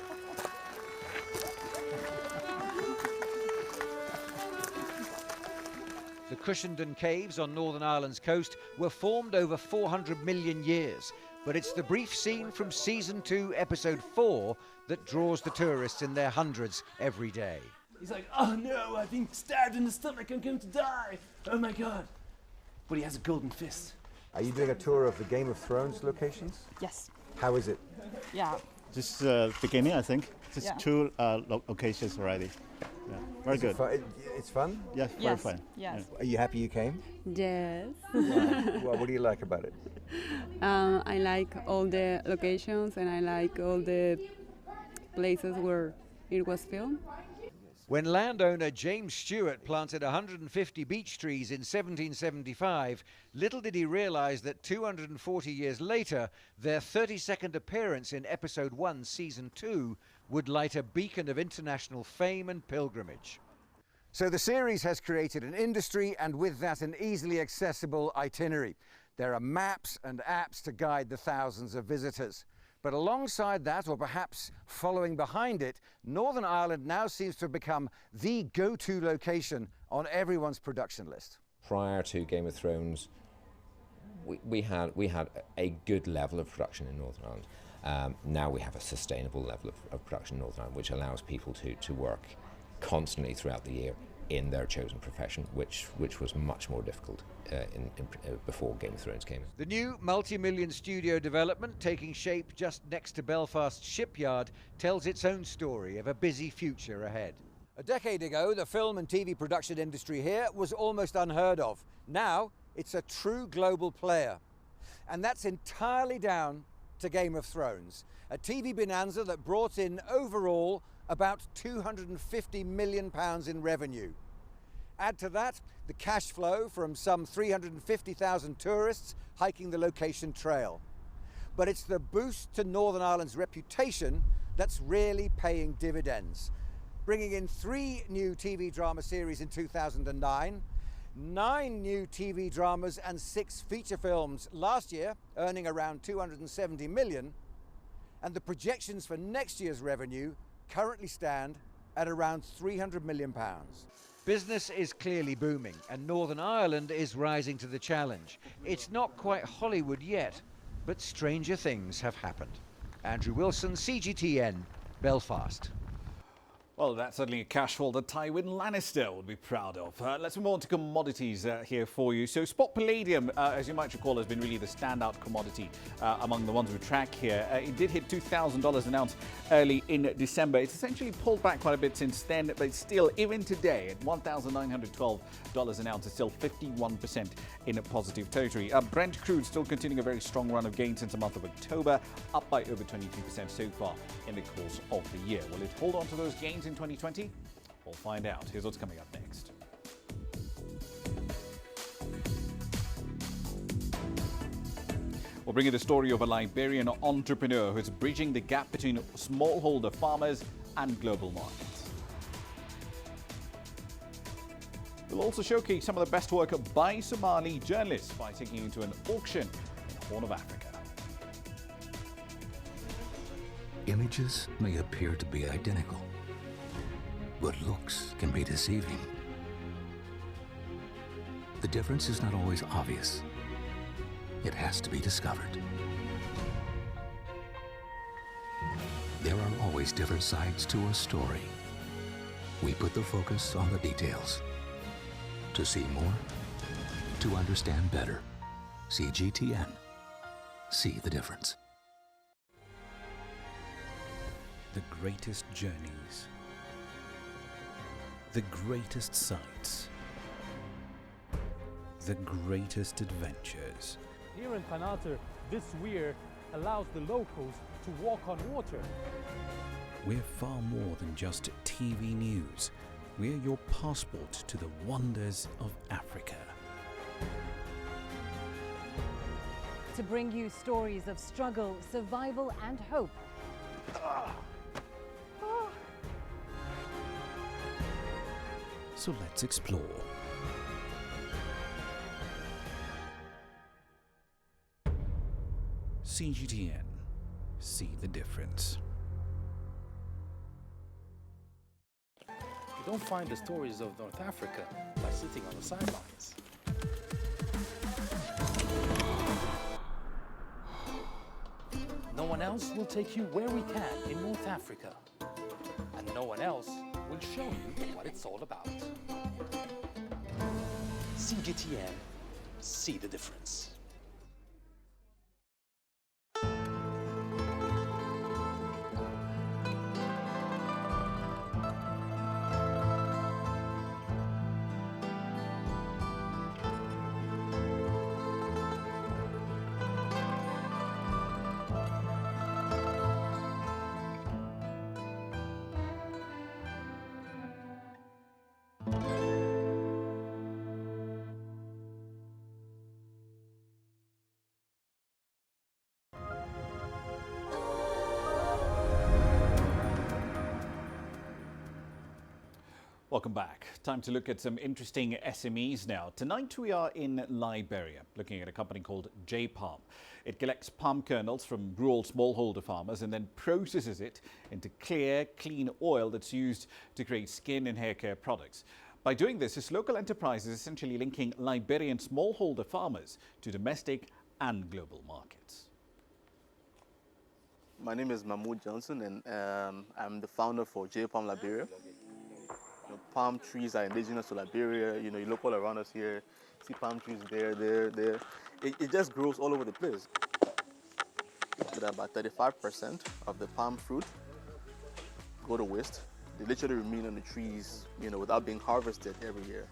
The Cushendon Caves on Northern Ireland's coast were formed over 400 million years, but it's the brief scene from Season 2, Episode 4 that draws the tourists in their hundreds every day. He's like, oh no, I've been stabbed in the stomach, I'm going to die. Oh my God. But he has a golden fist. Are you doing a tour of the Game of Thrones locations? Yes. How is it? Yeah. Just beginning, I think. Just two locations already. Yeah, very good. It's fun? Yeah, very fun. Yes. Are you happy you came? Yes. Well, what do you like about it? I like all the locations and I like all the places where it was filmed. When landowner James Stewart planted 150 beech trees in 1775, little did he realise that 240 years later, their 32nd appearance in Episode 1, Season 2, would light a beacon of international fame and pilgrimage. So the series has created an industry and with that an easily accessible itinerary. There are maps and apps to guide the thousands of visitors. But alongside that, or perhaps following behind it, Northern Ireland now seems to have become the go-to location on everyone's production list. Prior to Game of Thrones, we had a good level of production in Northern Ireland. Now we have a sustainable level of production in Northern Ireland, which allows people to work constantly throughout the year in their chosen profession, which was much more difficult before Game of Thrones came in. The new multi-million studio development taking shape just next to Belfast Shipyard tells its own story of a busy future ahead. A decade ago, the film and TV production industry here was almost unheard of. Now, it's a true global player. And that's entirely down to Game of Thrones, a TV bonanza that brought in overall about £250 million in revenue. Add to that the cash flow from some 350,000 tourists hiking the location trail. But it's the boost to Northern Ireland's reputation that's really paying dividends. Bringing in 3 new TV drama series in 2009, 9 new TV dramas and 6 feature films last year, earning around 270 million, and the projections for next year's revenue currently stand at around £300 million. Business is clearly booming, and Northern Ireland is rising to the challenge. It's not quite Hollywood yet, but stranger things have happened. Andrew Wilson, CGTN, Belfast. Well, that's certainly a cash flow that Tywin Lannister would be proud of. Let's move on to commodities here for you. So spot palladium, as you might recall, has been really the standout commodity among the ones we track here. It did hit $2,000 an ounce early in December. It's essentially pulled back quite a bit since then, but still, even today, at $1,912 an ounce, it's still 51% in a positive territory. Brent crude still continuing a very strong run of gains since the month of October, up by over 22% so far in the course of the year. Will it hold on to those gains in 2020? We'll find out. Here's what's coming up next. We'll bring you the story of a Liberian entrepreneur who's bridging the gap between smallholder farmers and global markets. We'll also showcase some of the best work by Somali journalists by taking you to an auction in the Horn of Africa. Images may appear to be identical, but looks can be deceiving. The difference is not always obvious. It has to be discovered. There are always different sides to a story. We put the focus on the details. To see more, to understand better. CGTN. See the difference. The greatest journeys. The greatest sights, the greatest adventures. Here in Qanater, this weir allows the locals to walk on water. We're far more than just TV news. We're your passport to the wonders of Africa. To bring you stories of struggle, survival and hope. So let's explore. CGTN. see the difference. You don't find the stories of North Africa by sitting on the sidelines. No one else will take you where we can in North Africa. And no one else will show you what it's all about. CGTN, see the difference. Welcome back. Time to look at some interesting SMEs now. Tonight we are in Liberia, looking at a company called J-Palm. It collects palm kernels from rural smallholder farmers and then processes it into clear, clean oil that's used to create skin and hair care products. By doing this, this local enterprise is essentially linking Liberian smallholder farmers to domestic and global markets. My name is Mahmoud Johnson, and I'm the founder for J-Palm Liberia. Palm trees are indigenous to Liberia. You look all around us here, see palm trees there. It just grows all over the place. But about 35% of the palm fruit go to waste. They literally remain on the trees, without being harvested every year.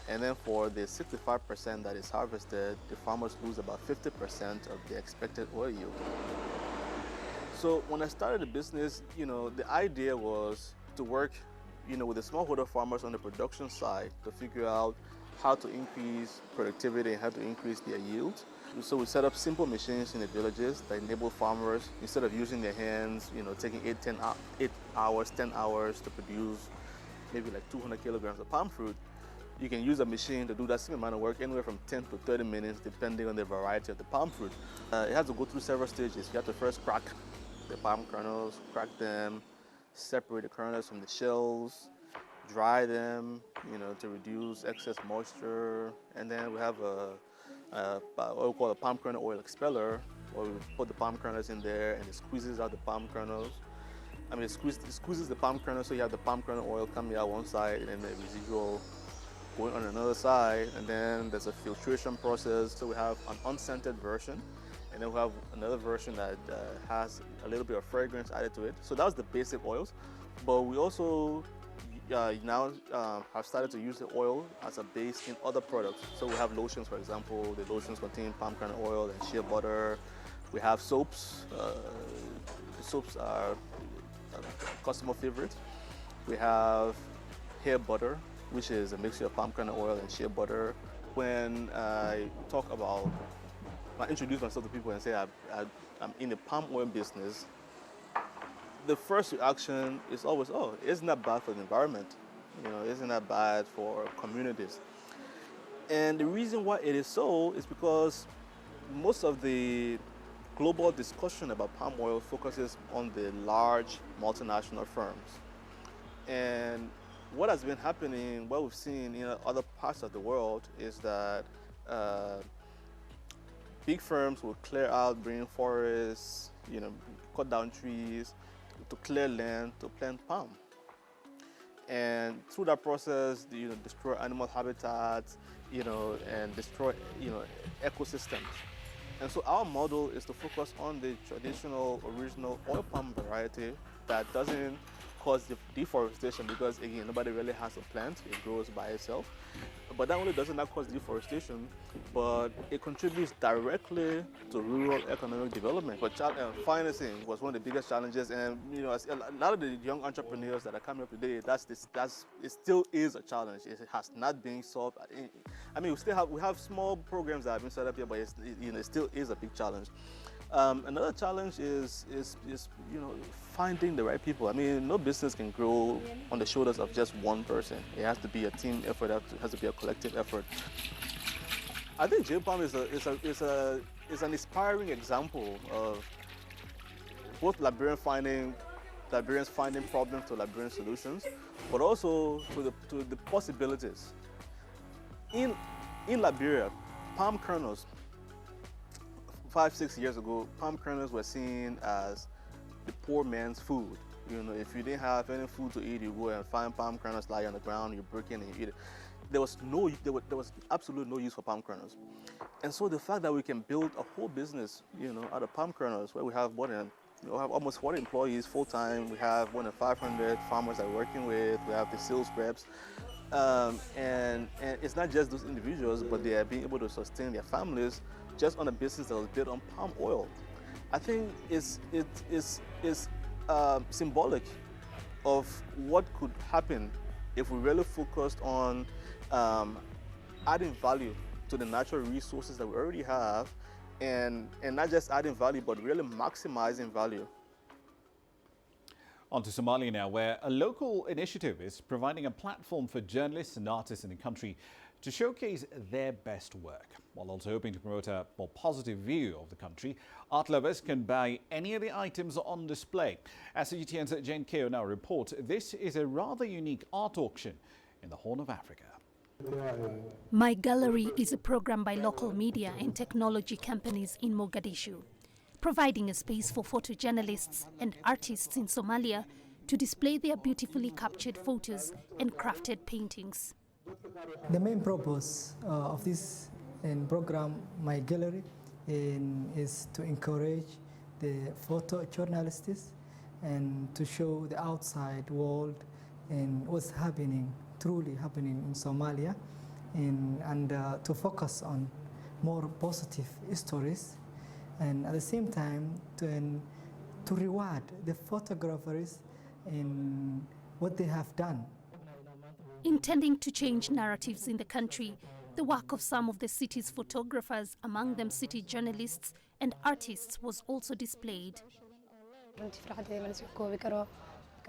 And then for the 65% that is harvested, the farmers lose about 50% of the expected oil yield. So when I started the business, the idea was to work with the smallholder farmers on the production side to figure out how to increase productivity and how to increase their yield. So we set up simple machines in the villages that enable farmers, instead of using their hands, taking 10 hours to produce maybe like 200 kilograms of palm fruit, you can use a machine to do that same amount of work anywhere from 10 to 30 minutes, depending on the variety of the palm fruit. It has to go through several stages. You have to first crack the palm kernels, crack them, separate the kernels from the shells, dry them, to reduce excess moisture. And then we have what we call a palm kernel oil expeller, where we put the palm kernels in there and it squeezes out the palm kernels. It squeezes the palm kernel, so you have the palm kernel oil coming out one side and the residual going on another side. And then there's a filtration process. So we have an unscented version, and then we have another version that has a little bit of fragrance added to it. So that was the basic oils. But we also now have started to use the oil as a base in other products. So we have lotions, for example. The lotions contain palm kernel oil and shea butter. We have soaps. The soaps are a customer favorite. We have hair butter, which is a mixture of palm kernel oil and shea butter. When I introduce myself to people and say I'm in the palm oil business, the first reaction is always, oh, isn't that bad for the environment? Isn't that bad for communities? And the reason why it is so is because most of the global discussion about palm oil focuses on the large multinational firms. And what has been happening, what we've seen in other parts of the world, is that big firms will clear out rainforests, cut down trees, to clear land to plant palm. And through that process, destroy animal habitats, and destroy, ecosystems. And so our model is to focus on the traditional, original oil palm variety that doesn't cause deforestation, because again, nobody really has a plant, it grows by itself. But not only does it not cause deforestation, but it contributes directly to rural economic development. But financing was one of the biggest challenges, and a lot of the young entrepreneurs that are coming up today, it still is a challenge. It has not been solved. We have small programs that have been set up here, but it still is a big challenge. Another challenge is finding the right people. No business can grow on the shoulders of just one person. It has to be a team effort. It has to be a collective effort. I think J-Palm is an inspiring example of both Liberians finding problems to Liberian solutions, but also to the possibilities. In Liberia, palm kernels, 5-6 years ago, palm kernels were seen as the poor man's food. You know, if you didn't have any food to eat, you go and find palm kernels lying on the ground, you break in and you eat it. There was absolutely no use for palm kernels. And so the fact that we can build a whole business, you know, out of palm kernels, where we have have almost 40 employees full-time, we have more than 500 farmers that we're working with, we have the sales reps, and it's not just those individuals, but they are being able to sustain their families just on a business that was built on palm oil. I think it is symbolic of what could happen if we really focused on adding value to the natural resources that we already have, and not just adding value, but really maximizing value. On to Somalia now, where a local initiative is providing a platform for journalists and artists in the country to showcase their best work, while also hoping to promote a more positive view of the country. Art lovers can buy any of the items on display. As CGTN's Jane Keo now reports, this is a rather unique art auction in the Horn of Africa. My Gallery is a program by local media and technology companies in Mogadishu, providing a space for photojournalists and artists in Somalia to display their beautifully captured photos and crafted paintings. The main purpose of this program, My Gallery, is to encourage the photojournalists and to show the outside world and what's truly happening in Somalia, and to focus on more positive stories, and at the same time to reward the photographers in what they have done. Intending to change narratives in the country, the work of some of the city's photographers, among them city journalists and artists, was also displayed.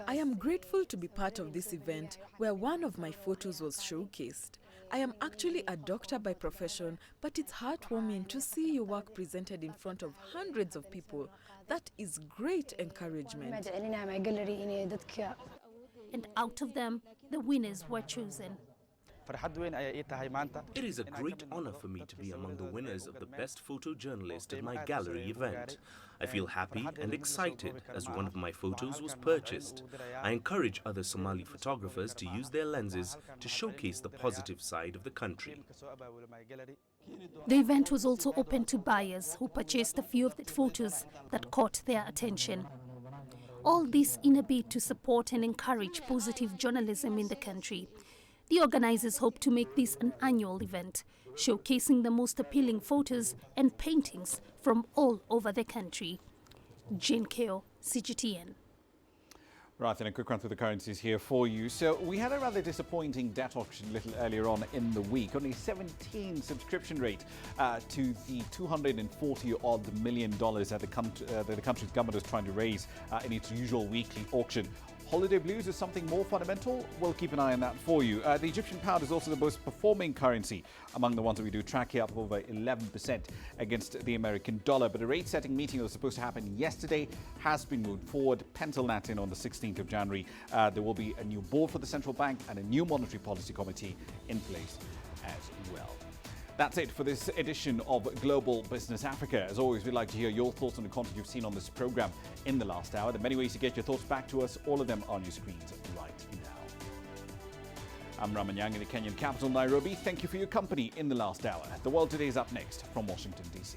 I am grateful to be part of this event where one of my photos was showcased. I am actually a doctor by profession, but it's heartwarming to see your work presented in front of hundreds of people. That is great encouragement. And out of them, the winners were chosen. It is a great honor for me to be among the winners of the Best Photojournalist at my gallery event. I feel happy and excited as one of my photos was purchased. I encourage other Somali photographers to use their lenses to showcase the positive side of the country. The event was also open to buyers who purchased a few of the photos that caught their attention. All this in a bid to support and encourage positive journalism in the country. The organizers hope to make this an annual event, showcasing the most appealing photos and paintings from all over the country. Jane Keo, CGTN. Right, then a quick run through the currencies here for you. So we had a rather disappointing debt auction a little earlier on in the week. Only 17 subscription rate to the $240-odd million that the country's government is trying to raise in its usual weekly auction. Holiday blues is something more fundamental. We'll keep an eye on that for you. The Egyptian pound is also the most performing currency among the ones that we do track here, up over 11% against the American dollar. But a rate-setting meeting that was supposed to happen yesterday has been moved forward. Pencil that in on the 16th of January. There will be a new board for the central bank and a new monetary policy committee in place as well. That's it for this edition of Global Business Africa. As always, we'd like to hear your thoughts on the content you've seen on this program in the last hour. There are many ways to get your thoughts back to us, all of them on your screens right now. I'm Ramah Nyang in the Kenyan capital, Nairobi. Thank you for your company in the last hour. The World Today is up next from Washington, D.C.